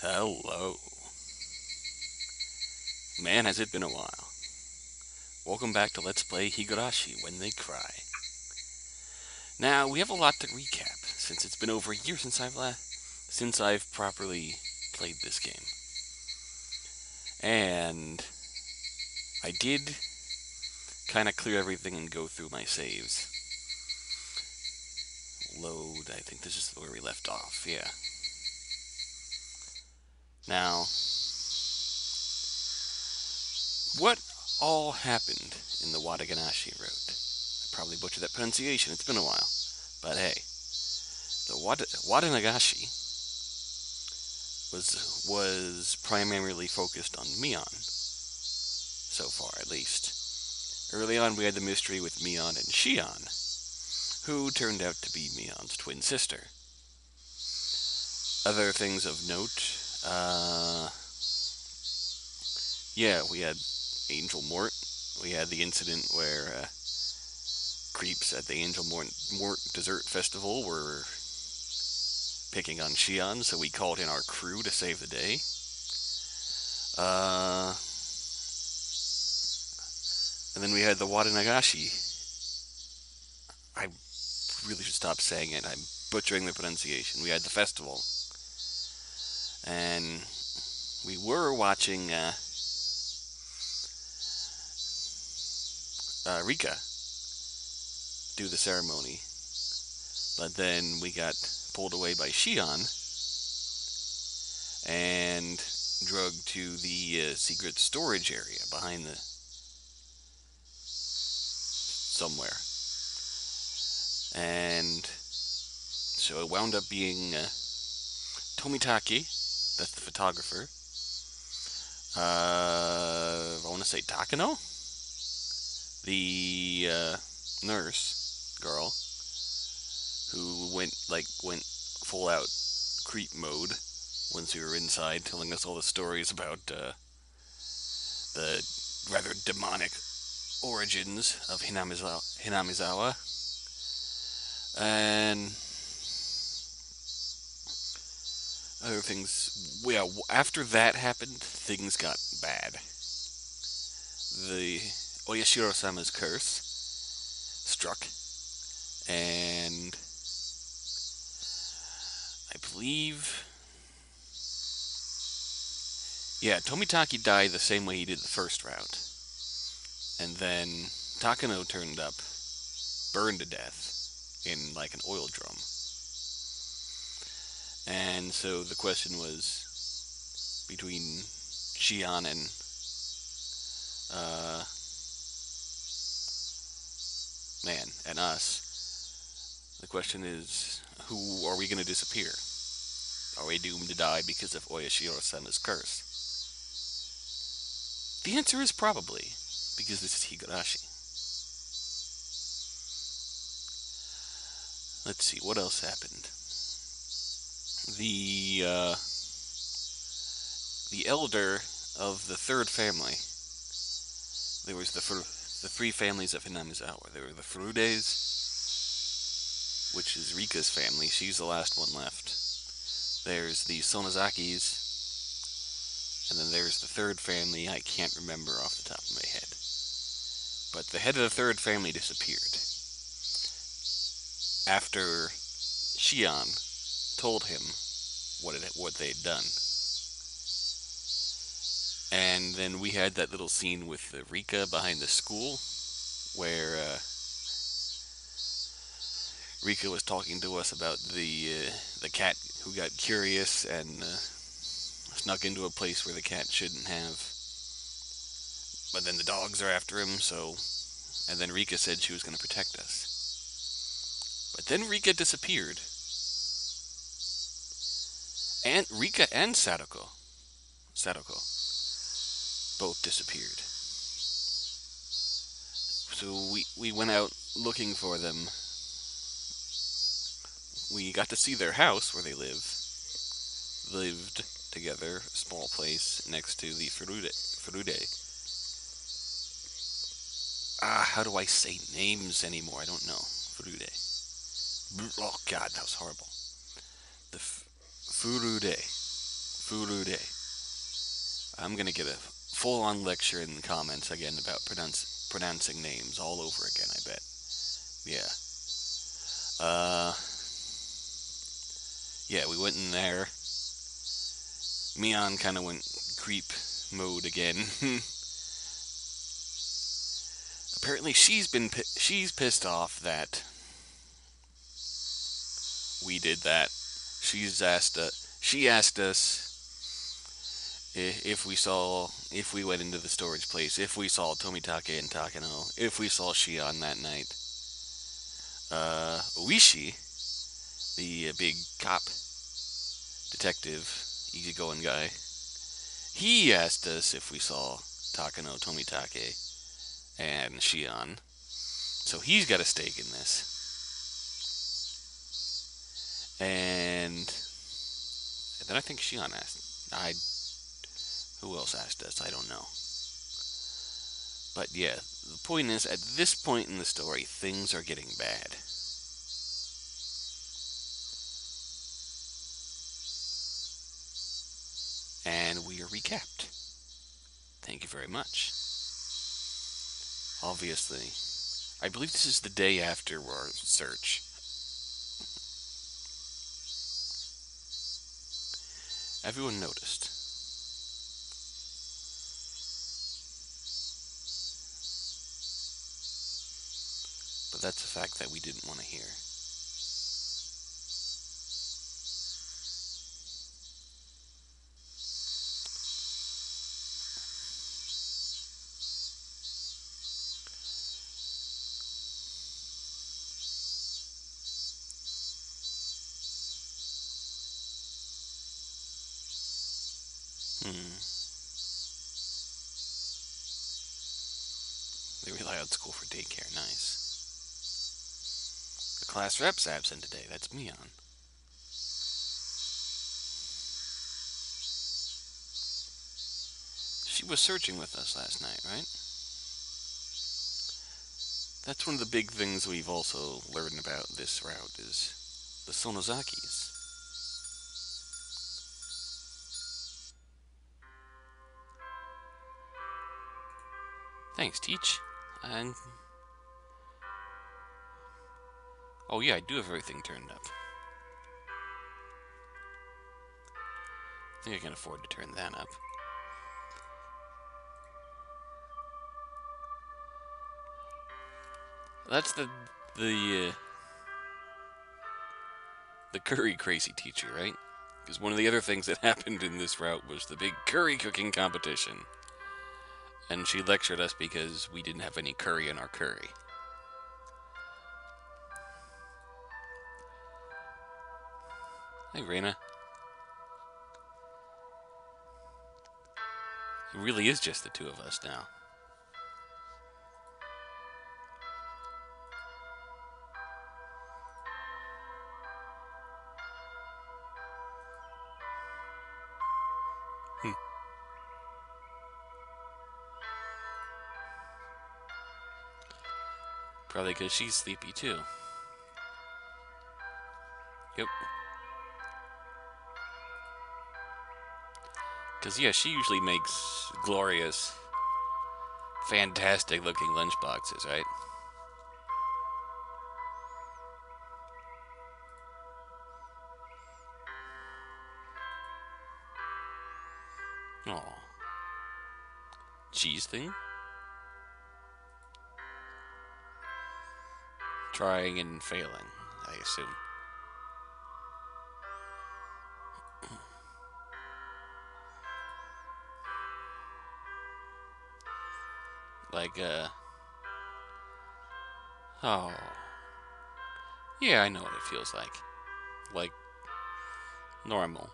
Hello. Man, has it been a while. Welcome back to Let's Play Higurashi When They Cry. Now, we have a lot to recap, since it's been over a year since I've properly played this game. And I did kind of clear everything and go through my saves. Load, I think this is where we left off, yeah. Now, what all happened in the Watanagashi Road? I probably butchered that pronunciation, it's been a while. But hey, the Watanagashi was primarily focused on Mion, so far at least. Early on we had the mystery with Mion and Shion, who turned out to be Mion's twin sister. Other things of note, yeah, we had Angel Mort. We had the incident where creeps at the Angel Mort Dessert Festival were picking on Shion, so we called in our crew to save the day. And then we had the Watanagashi. I really should stop saying it. I'm butchering the pronunciation. We had the festival. And we were watching Rika do the ceremony. But then we got pulled away by Shion and drugged to the secret storage area behind the somewhere. And so it wound up being Tomitaki, that's the photographer. I want to say Takano, the nurse girl, who went full out creep mode once we were inside, telling us all the stories about the rather demonic origins of Hinamizawa. And other things, yeah, after that happened, things got bad. The Oyashiro-sama's curse struck, and I believe, yeah, Tomitaki died the same way he did the first route. And then Takano turned up, burned to death in like an oil drum. And so the question was between Shion and and us. The question is, who are we going to disappear? Are we doomed to die because of Oyashiro-sama's curse? The answer is probably, because this is Higurashi. Let's see, what else happened? The elder of the third family. There was the three families of Hinamizawa. There were the Furudes, which is Rika's family. She's the last one left. There's the Sonozakis, and then there's the third family. I can't remember off the top of my head. But the head of the third family disappeared after Shion told him what they'd done. And then we had that little scene with Rika behind the school, where Rika was talking to us about the cat who got curious and snuck into a place where the cat shouldn't have. But then the dogs are after him, so... And then Rika said she was going to protect us. But then Rika disappeared. And Rika and Sadako both disappeared. So we went out looking for them. We got to see their house where they lived together, a small place next to the Furude. How do I say names anymore? I don't know. Furude. Oh god, that was horrible. The Furude. Furude. I'm gonna get a full-on lecture in the comments again about pronouncing names all over again, I bet. Yeah. Yeah, we went in there. Mion kind of went creep mode again. Apparently she's pissed off that we did that. She asked us if we went into the storage place, if we saw Tomitake and Takano, if we saw Shion that night. Oishi, the big cop, detective, easygoing guy, he asked us if we saw Takano, Tomitake, and Shion. So he's got a stake in this. And then I think Shion asked. Who else asked us? I don't know. But yeah, the point is, at this point in the story, things are getting bad. And we are recapped. Thank you very much. Obviously, I believe this is the day after our search. Everyone noticed. But that's a fact that we didn't want to hear. They rely on school for daycare. Nice. The class rep's absent today. That's Mion. She was searching with us last night, right? That's one of the big things we've also learned about this route is the Sonozakis. Thanks, Teach. And oh yeah, I do have everything turned up. I think I can afford to turn that up. That's the curry crazy teacher, right? Because one of the other things that happened in this route was the big curry cooking competition. And she lectured us because we didn't have any curry in our curry. Hey, Reina. It really is just the two of us now. Probably because she's sleepy too. Yep. Because, yeah, she usually makes glorious, fantastic looking lunchboxes, right? Aw. Cheese thing? Trying and failing, I assume. Like, oh. Yeah, I know what it feels like. Like, normal.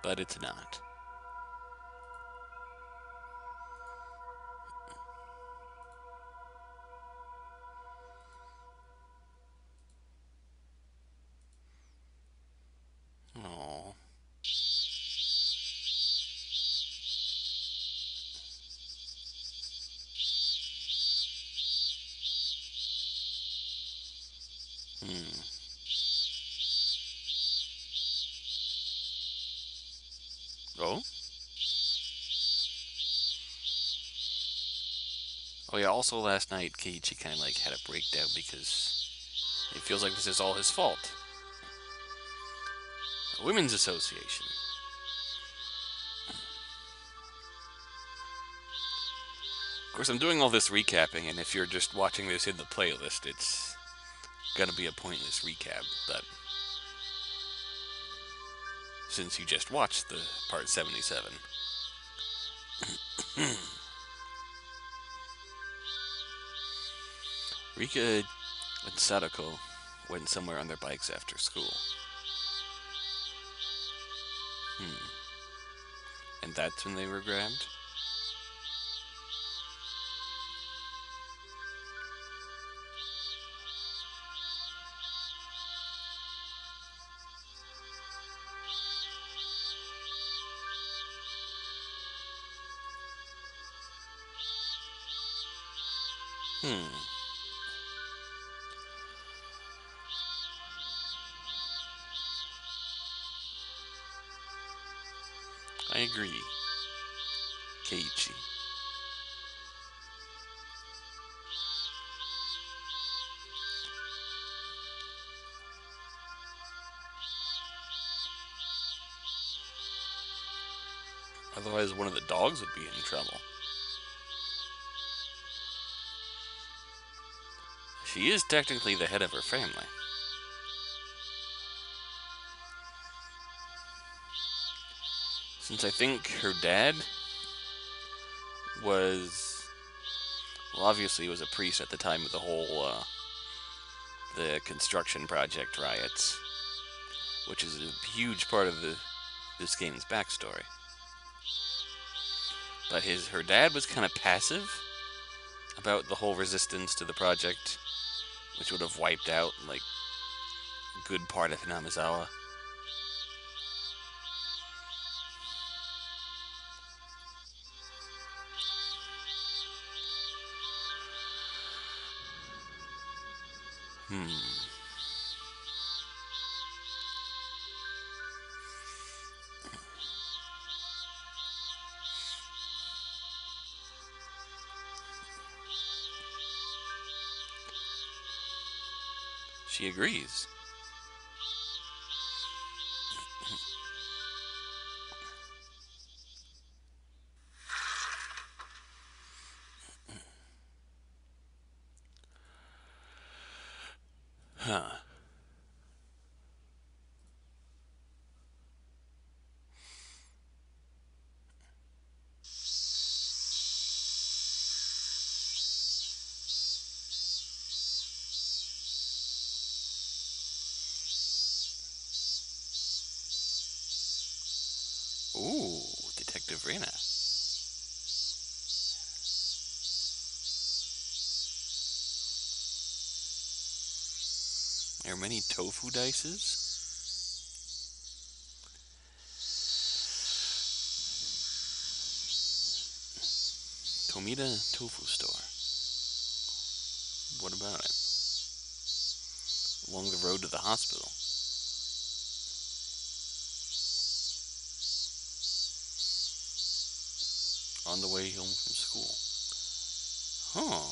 But it's not. Oh. Oh? Oh yeah, also last night Keiichi kind of like had a breakdown because he feels like this is all his fault. A women's association. Of course, I'm doing all this recapping, and if you're just watching this in the playlist, it's gonna be a pointless recap, but since you just watched the part 77. Rika and Sadako went somewhere on their bikes after school. And that's when they were grabbed? Hmm. I agree. Keiichi. Otherwise, one of the dogs would be in trouble. She is technically the head of her family. Since I think her dad was, well, obviously he was a priest at the time of the whole, the construction project riots, which is a huge part of this game's backstory. But her dad was kind of passive about the whole resistance to the project, which would have wiped out, like, a good part of Hinamizawa. She agrees. Huh. Ooh, Detective Reina. There are many tofu dices? Tomita Tofu Store. What about it? Along the road to the hospital. On the way home from school. Huh.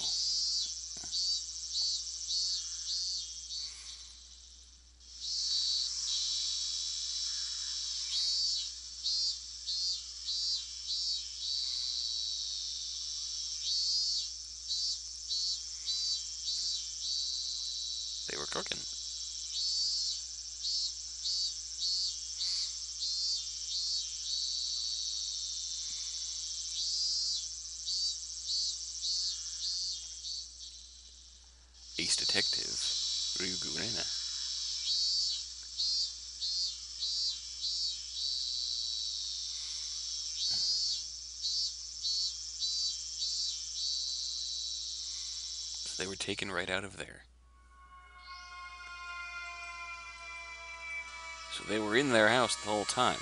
They were cooking. Ace Detective, Ryugu Reina. So they were taken right out of there. So they were in their house the whole time.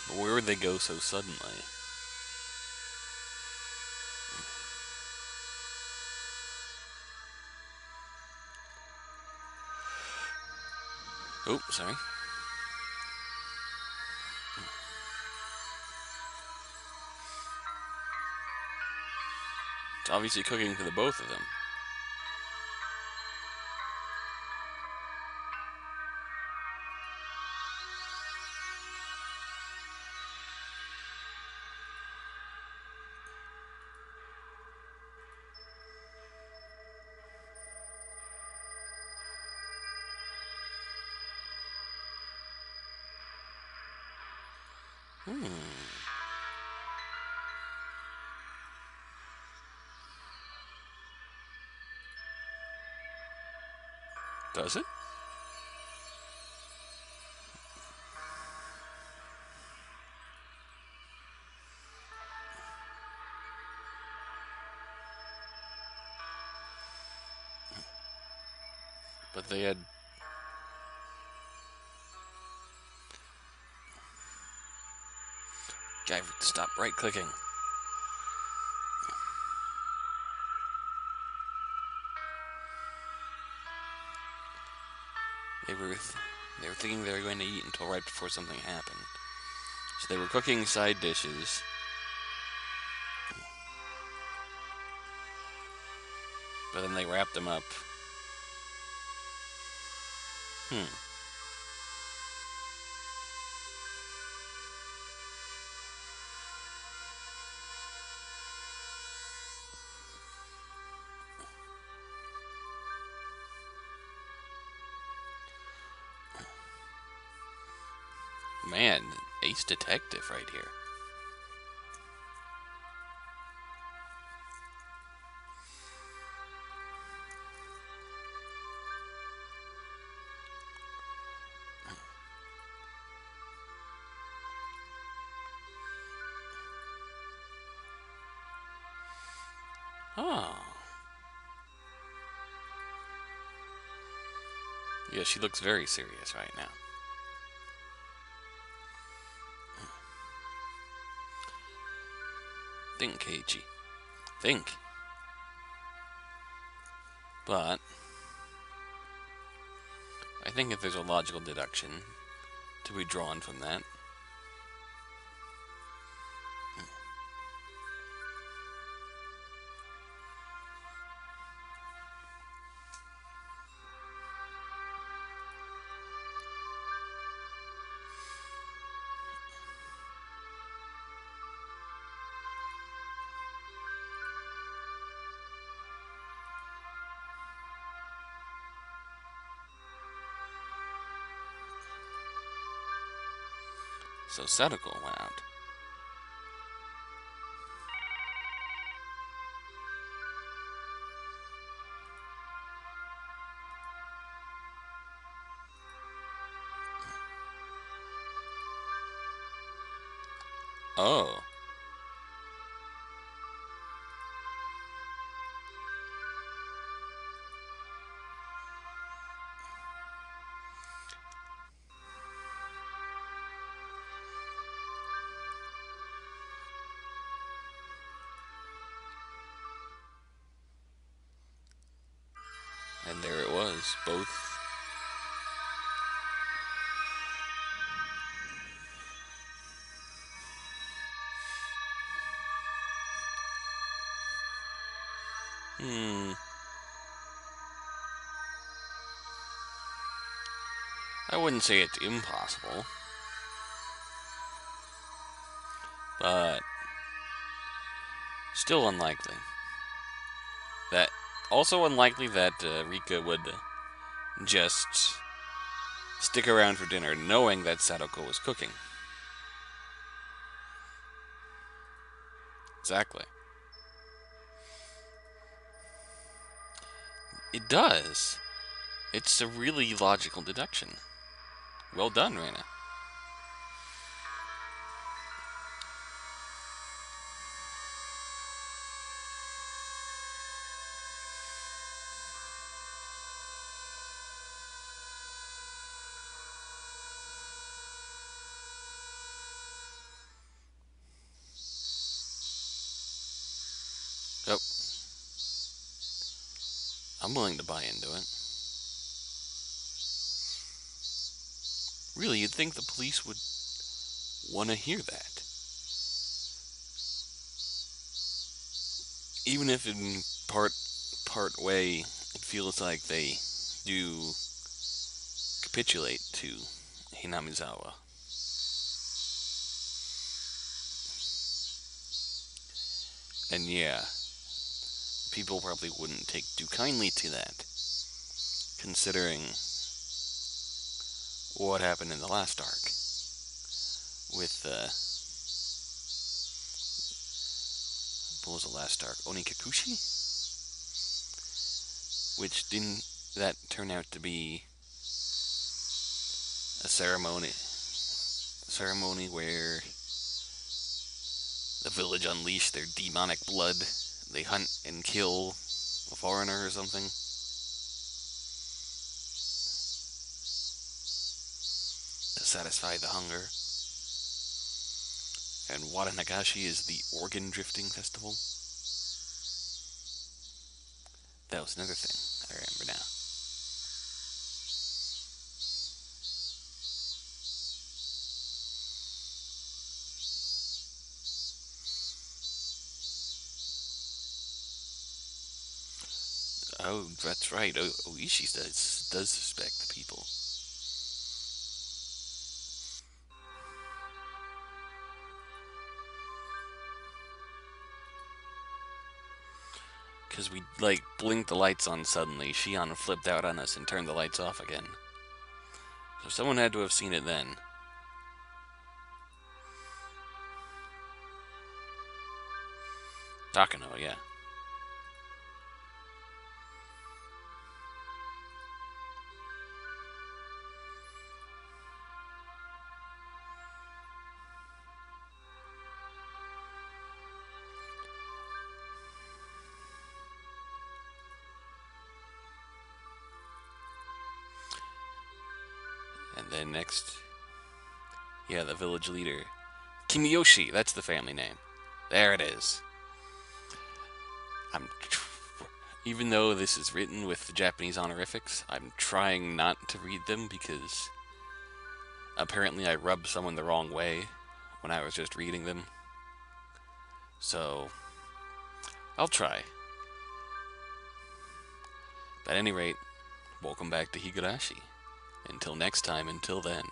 But where would they go so suddenly? Oh, sorry. It's obviously cooking for the both of them. Does it? But they had... Guy, stop right-clicking. They were thinking they were going to eat until right before something happened. So they were cooking side dishes. But then they wrapped them up. Man, ace detective right here. Oh. Yeah, she looks very serious right now. Think, Keiichi. Think. But I think if there's a logical deduction to be drawn from that. So Sadako went out. Oh. And there it was, both. I wouldn't say it's impossible. But still unlikely. That also unlikely that Rika would just stick around for dinner knowing that Sadako was cooking. Exactly. It does. It's a really logical deduction. Well done, Reina. Yep. I'm willing to buy into it. Really, you'd think the police would want to hear that. Even if in part way it feels like they do capitulate to Hinamizawa. And yeah, people probably wouldn't take too kindly to that, considering what happened in the last arc with what was the last arc? Onikakushi? Which didn't that turn out to be a ceremony where the village unleashed their demonic blood. They hunt and kill a foreigner or something. To satisfy the hunger. And Watanagashi is the organ drifting festival. That was another thing I remember now. Oh, that's right. Oishi does suspect the people. Because we, like, blinked the lights on suddenly. Shion flipped out on us and turned the lights off again. So someone had to have seen it then. Takano, yeah. And then next, yeah, the village leader. Kimiyoshi, that's the family name. There it is. I'm even though this is written with the Japanese honorifics, I'm trying not to read them because apparently I rubbed someone the wrong way when I was just reading them. So, I'll try. But at any rate, welcome back to Higurashi. Until next time, until then.